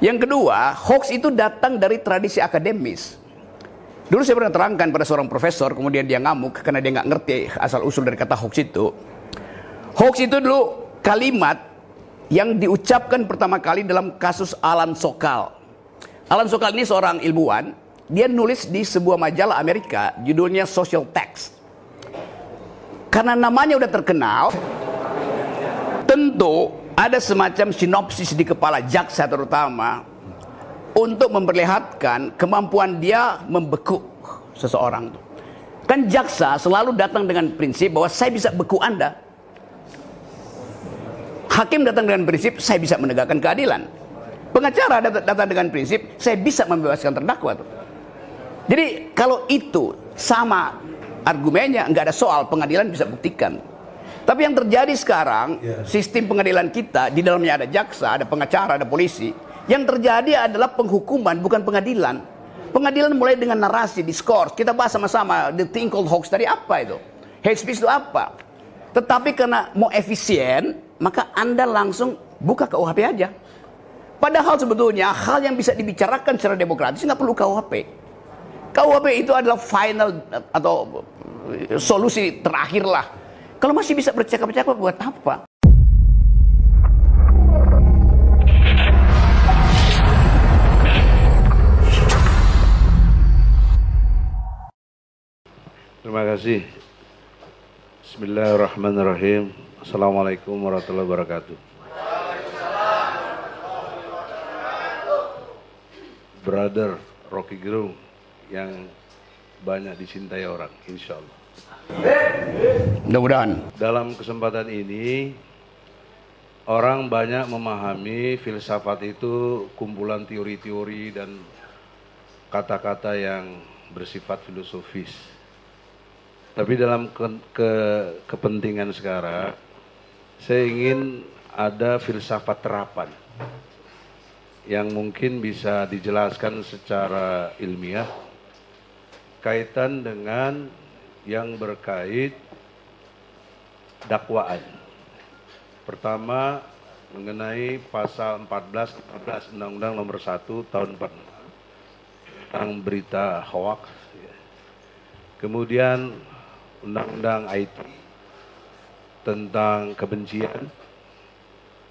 Yang kedua, hoax itu datang dari tradisi akademis. Dulu saya pernah terangkan pada seorang profesor, kemudian dia ngamuk karena dia nggak ngerti asal-usul dari kata hoax itu. Hoax itu dulu kalimat yang diucapkan pertama kali dalam kasus Alan Sokal. Alan Sokal ini seorang ilmuwan, dia nulis di sebuah majalah Amerika, judulnya Social Text. Karena namanya udah terkenal, tentu ada semacam sinopsis di kepala jaksa terutama untuk memperlihatkan kemampuan dia membekuk seseorang. Kan jaksa selalu datang dengan prinsip bahwa saya bisa beku Anda. Hakim datang dengan prinsip saya bisa menegakkan keadilan. Pengacara datang dengan prinsip saya bisa membebaskan terdakwa. Jadi kalau itu sama argumennya, nggak ada soal, pengadilan bisa buktikan. Tapi yang terjadi sekarang, sistem pengadilan kita, di dalamnya ada jaksa, ada pengacara, ada polisi. Yang terjadi adalah penghukuman, bukan pengadilan. Pengadilan mulai dengan narasi, diskors. Kita bahas sama-sama, the thing called hoax tadi apa itu? Hate speech itu apa? Tetapi karena mau efisien, maka Anda langsung buka KUHP aja. Padahal sebetulnya hal yang bisa dibicarakan secara demokratis nggak perlu KUHP. KUHP itu adalah final atau solusi terakhir lah. Kalau masih bisa bercakap-cakap buat apa? Terima kasih. Bismillahirrahmanirrahim. Assalamualaikum warahmatullahi wabarakatuh. Brother Rocky Gerung yang banyak dicintai orang, insya Allah. Mudah-mudahan. Dalam kesempatan ini, orang banyak memahami filsafat itu kumpulan teori-teori dan kata-kata yang bersifat filosofis. Tapi dalam kepentingan sekarang, saya ingin ada filsafat terapan yang mungkin bisa dijelaskan secara ilmiah kaitan dengan yang berkait dakwaan. Pertama, mengenai pasal 14 Undang-Undang Nomor 1 Tahun 46 tentang berita hoax. Kemudian Undang-Undang IT tentang kebencian.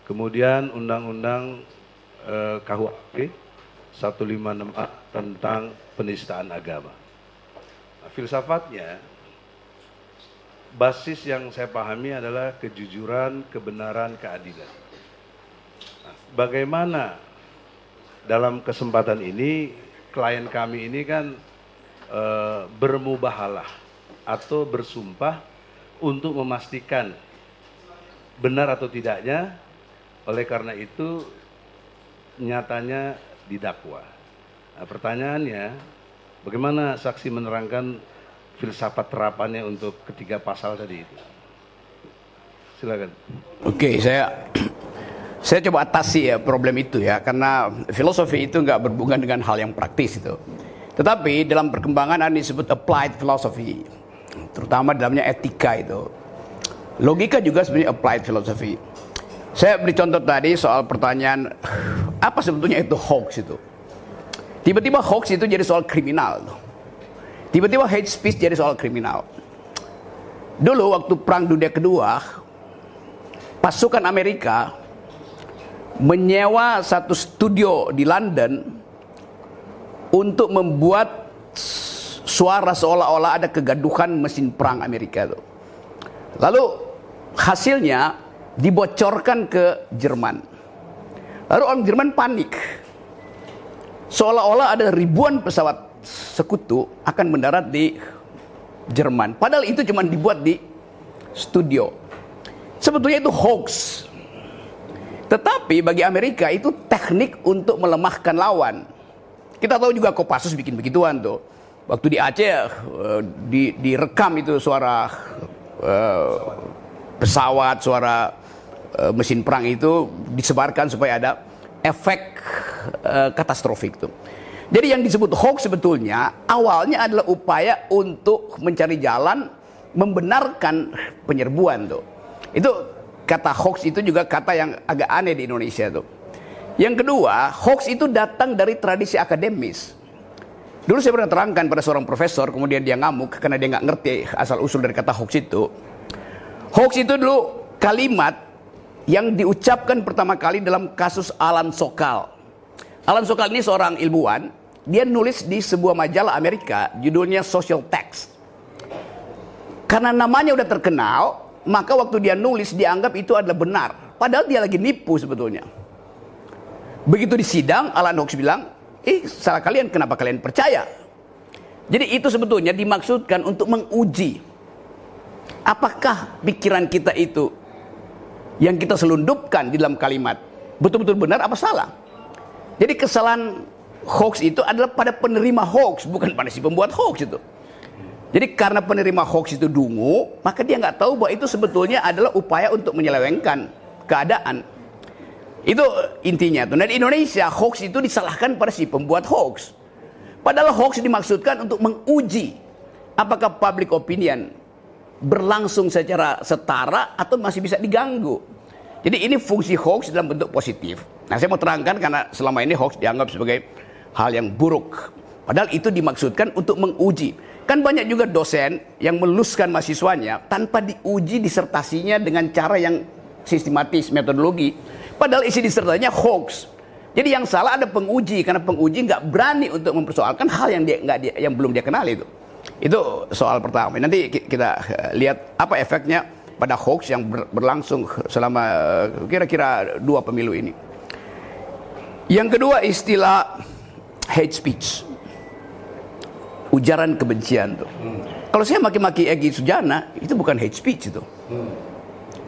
Kemudian Undang-Undang KUHP 156A tentang penistaan agama. Nah, filsafatnya, basis yang saya pahami adalah kejujuran, kebenaran, keadilan. Nah, bagaimana dalam kesempatan ini klien kami ini kan bermubahalah atau bersumpah untuk memastikan benar atau tidaknya. Oleh karena itu nyatanya didakwa. Nah, pertanyaannya, bagaimana saksi menerangkan filsafat terapannya untuk ketiga pasal tadi itu? Silakan. Oke, saya coba atasi ya problem itu ya, karena filosofi itu nggak berhubungan dengan hal yang praktis itu. Tetapi dalam perkembangan ada disebut applied philosophy, terutama dalamnya etika itu. Logika juga sebenarnya applied philosophy. Saya beri contoh tadi soal pertanyaan apa sebetulnya itu hoax itu. Tiba-tiba hoax itu jadi soal kriminal. Tiba-tiba hate speech jadi soal kriminal. Dulu waktu Perang Dunia Kedua, pasukan Amerika menyewa satu studio di London untuk membuat suara seolah-olah ada kegaduhan mesin perang Amerika itu. Lalu hasilnya dibocorkan ke Jerman. Lalu orang Jerman panik. Seolah-olah ada ribuan pesawat sekutu akan mendarat di Jerman. Padahal itu cuma dibuat di studio. Sebetulnya itu hoax. Tetapi bagi Amerika itu teknik untuk melemahkan lawan. Kita tahu juga Kopassus bikin begituan tuh. Waktu di Aceh direkam itu suara pesawat, suara mesin perang itu disebarkan supaya ada efek katastrofik tuh. Jadi yang disebut hoax sebetulnya awalnya adalah upaya untuk mencari jalan membenarkan penyerbuan tuh. Itu kata hoax itu juga kata yang agak aneh di Indonesia tuh. Yang kedua, hoax itu datang dari tradisi akademis. Dulu saya pernah terangkan pada seorang profesor, kemudian dia ngamuk karena dia nggak ngerti asal-usul dari kata hoax itu. Hoax itu dulu kalimat yang diucapkan pertama kali dalam kasus Alan Sokal. Alan Sokal ini seorang ilmuwan. Dia nulis di sebuah majalah Amerika, judulnya Social Text. Karena namanya udah terkenal, maka waktu dia nulis dianggap itu adalah benar. Padahal dia lagi nipu sebetulnya. Begitu di sidang, Alan Hoax bilang, salah kalian, kenapa kalian percaya? Jadi itu sebetulnya dimaksudkan untuk menguji apakah pikiran kita itu yang kita selundupkan di dalam kalimat betul-betul benar apa salah. Jadi kesalahan hoax itu adalah pada penerima hoax, bukan pada si pembuat hoax itu. Jadi karena penerima hoax itu dungu, maka dia nggak tahu bahwa itu sebetulnya adalah upaya untuk menyelewengkan keadaan. Itu intinya tuh. Nah, di Indonesia hoax itu disalahkan pada si pembuat hoax. Padahal hoax dimaksudkan untuk menguji apakah public opinion berlangsung secara setara atau masih bisa diganggu. Jadi ini fungsi hoax dalam bentuk positif. Nah, saya mau terangkan karena selama ini hoax dianggap sebagai hal yang buruk. Padahal itu dimaksudkan untuk menguji. Kan banyak juga dosen yang meluluskan mahasiswanya tanpa diuji disertasinya dengan cara yang sistematis, metodologi. Padahal isi disertasinya hoax. Jadi yang salah ada penguji, karena penguji nggak berani untuk mempersoalkan hal yang yang belum dia kenal itu. Itu soal pertama. Nanti kita lihat apa efeknya pada hoax yang berlangsung selama kira-kira 2 pemilu ini. Yang kedua, istilah hate speech, ujaran kebencian tuh. Kalau saya maki-maki Egy Sujana, itu bukan hate speech itu.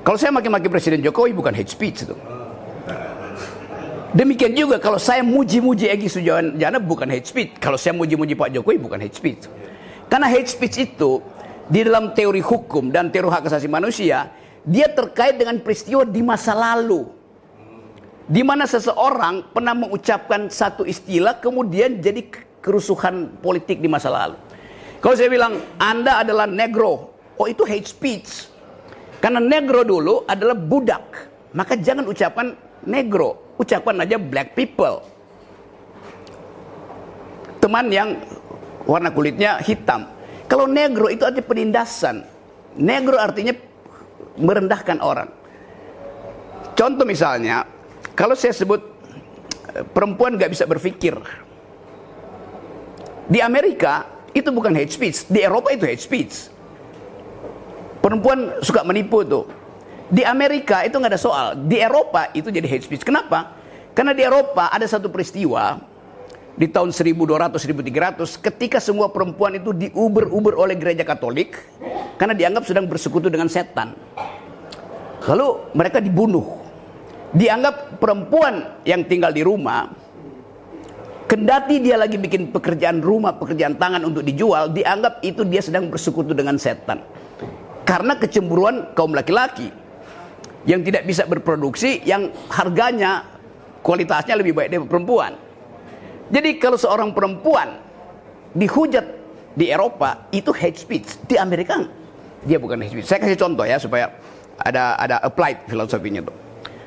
Kalau saya maki-maki Presiden Jokowi, bukan hate speech itu. Demikian juga kalau saya muji-muji Egy Sujana, bukan hate speech. Kalau saya muji-muji Pak Jokowi, bukan hate speech. Karena hate speech itu di dalam teori hukum dan teori hak asasi manusia, dia terkait dengan peristiwa di masa lalu, di mana seseorang pernah mengucapkan satu istilah kemudian jadi kerusuhan politik di masa lalu. Kalau saya bilang Anda adalah negro, oh itu hate speech. Karena negro dulu adalah budak, maka jangan ucapkan negro, ucapkan aja black people. Teman yang warna kulitnya hitam. Kalau negro itu artinya penindasan. Negro artinya merendahkan orang. Contoh misalnya, kalau saya sebut perempuan gak bisa berpikir. Di Amerika itu bukan hate speech, di Eropa itu hate speech. Perempuan suka menipu tuh. Di Amerika itu nggak ada soal, di Eropa itu jadi hate speech. Kenapa? Karena di Eropa ada satu peristiwa di tahun 1200-1300 ketika semua perempuan itu diuber-uber oleh gereja Katolik karena dianggap sedang bersekutu dengan setan. Lalu mereka dibunuh. Dianggap perempuan yang tinggal di rumah, kendati dia lagi bikin pekerjaan rumah, pekerjaan tangan untuk dijual, dianggap itu dia sedang bersekutu dengan setan. Karena kecemburuan kaum laki-laki yang tidak bisa berproduksi, yang harganya, kualitasnya lebih baik dari perempuan. Jadi kalau seorang perempuan dihujat di Eropa, itu hate speech. Di Amerika dia bukan hate speech. Saya kasih contoh ya supaya ada applied filosofinya tuh.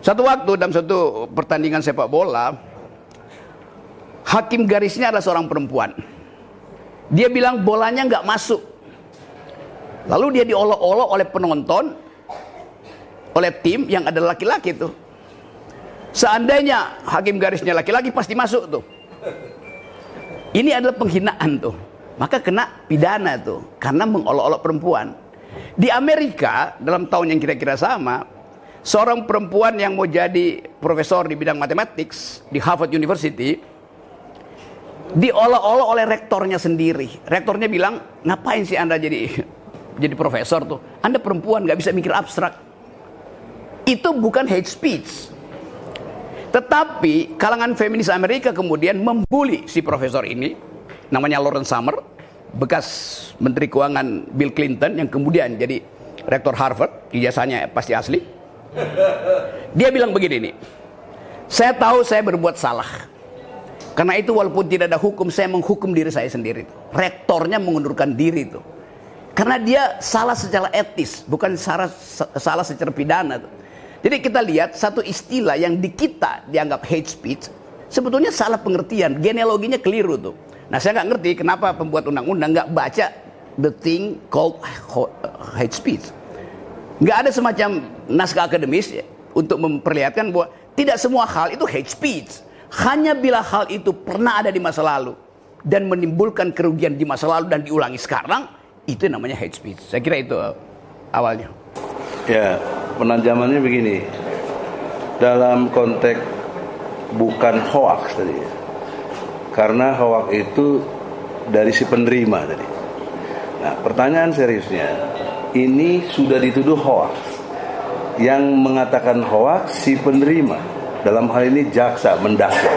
Satu waktu dalam satu pertandingan sepak bola, hakim garisnya adalah seorang perempuan. Dia bilang bolanya nggak masuk. Lalu dia diolok-olok oleh penonton, oleh tim yang adalah laki-laki tuh. Seandainya hakim garisnya laki-laki pasti masuk tuh. Ini adalah penghinaan tuh. Maka kena pidana tuh karena mengolok-olok perempuan. Di Amerika dalam tahun yang kira-kira sama, seorang perempuan yang mau jadi profesor di bidang matematik di Harvard University diolok-olok oleh rektornya sendiri. Rektornya bilang, ngapain sih Anda jadi profesor tuh? Anda perempuan gak bisa mikir abstrak. Itu bukan hate speech. Tetapi kalangan feminis Amerika kemudian membuli si profesor ini, namanya Lawrence Summers, bekas Menteri Keuangan Bill Clinton yang kemudian jadi rektor Harvard, ijazahnya pasti asli. Dia bilang begini nih, saya tahu saya berbuat salah. Karena itu walaupun tidak ada hukum, saya menghukum diri saya sendiri. Rektornya mengundurkan diri itu. Karena dia salah secara etis, bukan salah secara pidana. Jadi kita lihat satu istilah yang di kita dianggap hate speech, sebetulnya salah pengertian, genealoginya keliru tuh. Nah, saya nggak ngerti kenapa pembuat undang-undang nggak baca the thing called hate speech. Nggak ada semacam naskah akademis untuk memperlihatkan bahwa tidak semua hal itu hate speech. Hanya bila hal itu pernah ada di masa lalu dan menimbulkan kerugian di masa lalu dan diulangi sekarang, itu namanya hate speech. Saya kira itu awalnya. Ya, penajamannya begini. Dalam konteks bukan hoax tadi. Karena hoax itu dari si penerima tadi. Nah, pertanyaan seriusnya, ini sudah dituduh hoax. Yang mengatakan hoax si penerima. Dalam hal ini jaksa mendakwa.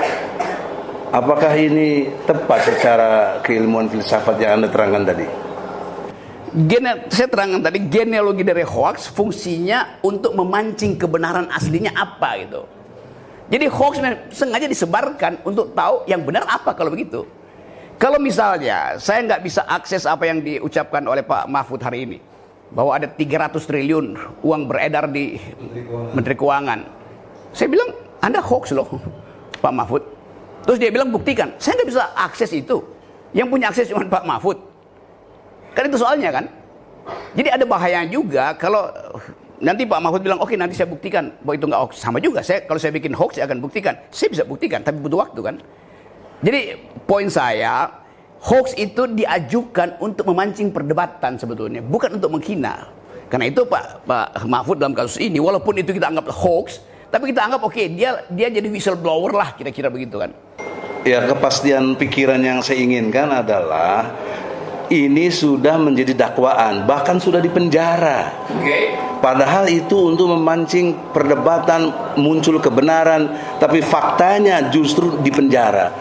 Apakah ini tepat secara keilmuan filsafat yang Anda terangkan tadi? Saya terangkan tadi, genealogi dari hoax fungsinya untuk memancing kebenaran aslinya apa gitu. Jadi hoax sengaja disebarkan untuk tahu yang benar apa kalau begitu. Kalau misalnya saya nggak bisa akses apa yang diucapkan oleh Pak Mahfud hari ini, bahwa ada 300 triliun uang beredar di Menteri Keuangan. Saya bilang, Anda hoax loh Pak Mahfud. Terus dia bilang buktikan. Saya nggak bisa akses itu. Yang punya akses cuma Pak Mahfud. Kan itu soalnya kan. Jadi ada bahaya juga kalau nanti Pak Mahfud bilang oke, nanti saya buktikan bahwa itu nggak hoax. Sama juga kalau saya bikin hoax saya akan buktikan. Saya bisa buktikan tapi butuh waktu kan. Jadi poin saya, hoax itu diajukan untuk memancing perdebatan sebetulnya, bukan untuk menghina. Karena itu Pak Mahfud dalam kasus ini, walaupun itu kita anggap hoax, tapi kita anggap oke, dia jadi whistleblower lah, kira-kira begitu kan. Ya, kepastian pikiran yang saya inginkan adalah ini sudah menjadi dakwaan, bahkan sudah dipenjara. Padahal itu untuk memancing perdebatan, muncul kebenaran, tapi faktanya justru dipenjara.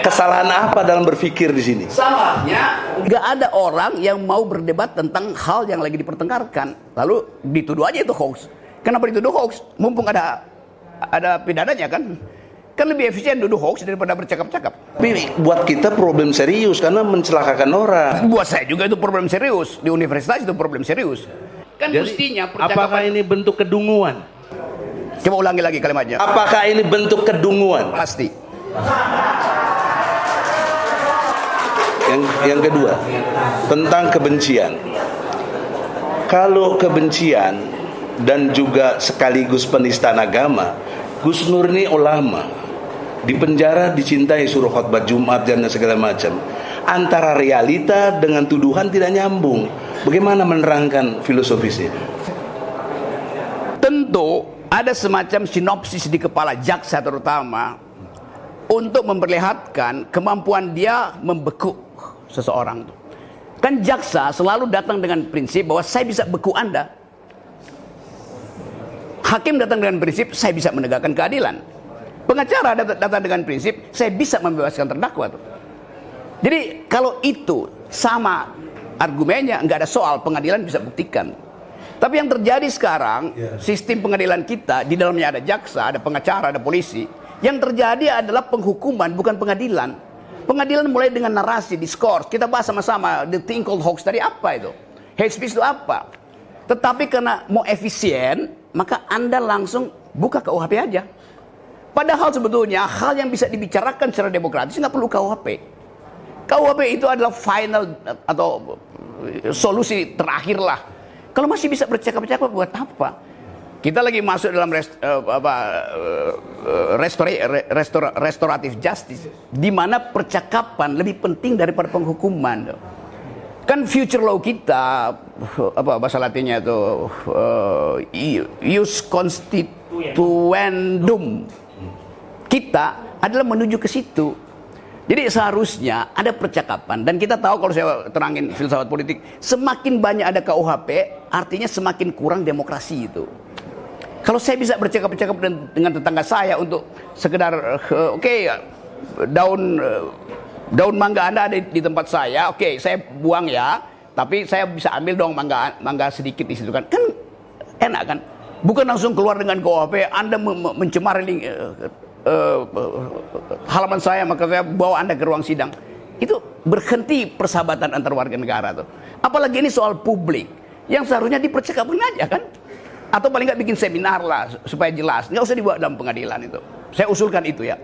Kesalahan apa dalam berpikir di sini? Salahnya nggak ada orang yang mau berdebat tentang hal yang lagi dipertengkarkan, lalu dituduh aja itu hoax. Kenapa dituduh hoax? Mumpung ada pidananya kan. Kan lebih efisien duduk hoax daripada bercakap-cakap. Tapi buat kita problem serius karena mencelakakan orang. Buat saya juga itu problem serius. Di universitas itu problem serius. Kan jadi, mestinya percakapan. Apakah ini bentuk kedunguan? Coba ulangi lagi kalimatnya. Apakah ini bentuk kedunguan? Pasti. Yang kedua, tentang kebencian. Kalau kebencian dan juga sekaligus penistaan agama, Gus Nur ini ulama, di penjara dicintai, suruh khutbah Jumat dan segala macam. Antara realita dengan tuduhan tidak nyambung. Bagaimana menerangkan filosofisnya? Tentu ada semacam sinopsis di kepala jaksa terutama untuk memperlihatkan kemampuan dia membekuk seseorang. Kan jaksa selalu datang dengan prinsip bahwa saya bisa beku Anda. Hakim datang dengan prinsip saya bisa menegakkan keadilan. Pengacara datang dengan prinsip saya bisa membebaskan terdakwa tuh. Jadi kalau itu sama argumennya, nggak ada soal, pengadilan bisa buktikan. Tapi yang terjadi sekarang, sistem pengadilan kita di dalamnya ada jaksa, ada pengacara, ada polisi. Yang terjadi adalah penghukuman, bukan pengadilan. Pengadilan mulai dengan narasi, diskors. Kita bahas sama-sama the thing called hoax tadi apa itu? Hate speech itu apa? Tetapi karena mau efisien, maka Anda langsung buka KUHP aja. Padahal sebetulnya hal yang bisa dibicarakan secara demokratis nggak perlu KUHP. KUHP itu adalah final atau solusi terakhir lah. Kalau masih bisa bercakap-cakap buat apa? Kita lagi masuk dalam restoratif justice, di mana percakapan lebih penting daripada penghukuman. Kan future law kita, apa bahasa latinnya itu, ius constituendum kita adalah menuju ke situ. Jadi seharusnya ada percakapan, dan kita tahu kalau saya terangin filsafat politik, semakin banyak ada KUHP, artinya semakin kurang demokrasi itu. Kalau saya bisa bercakap-cakap dengan tetangga saya untuk sekedar daun mangga Anda ada di tempat saya, saya buang ya, tapi saya bisa ambil dong mangga sedikit di situ kan enak kan? Bukan langsung keluar dengan KUHP, Anda mencemari halaman saya, maka saya bawa Anda ke ruang sidang. Itu berhenti persahabatan antar warga negara tuh. Apalagi ini soal publik yang seharusnya dipercakapkan aja kan. Atau paling nggak bikin seminar lah supaya jelas, nggak usah dibawa dalam pengadilan itu. Saya usulkan itu ya.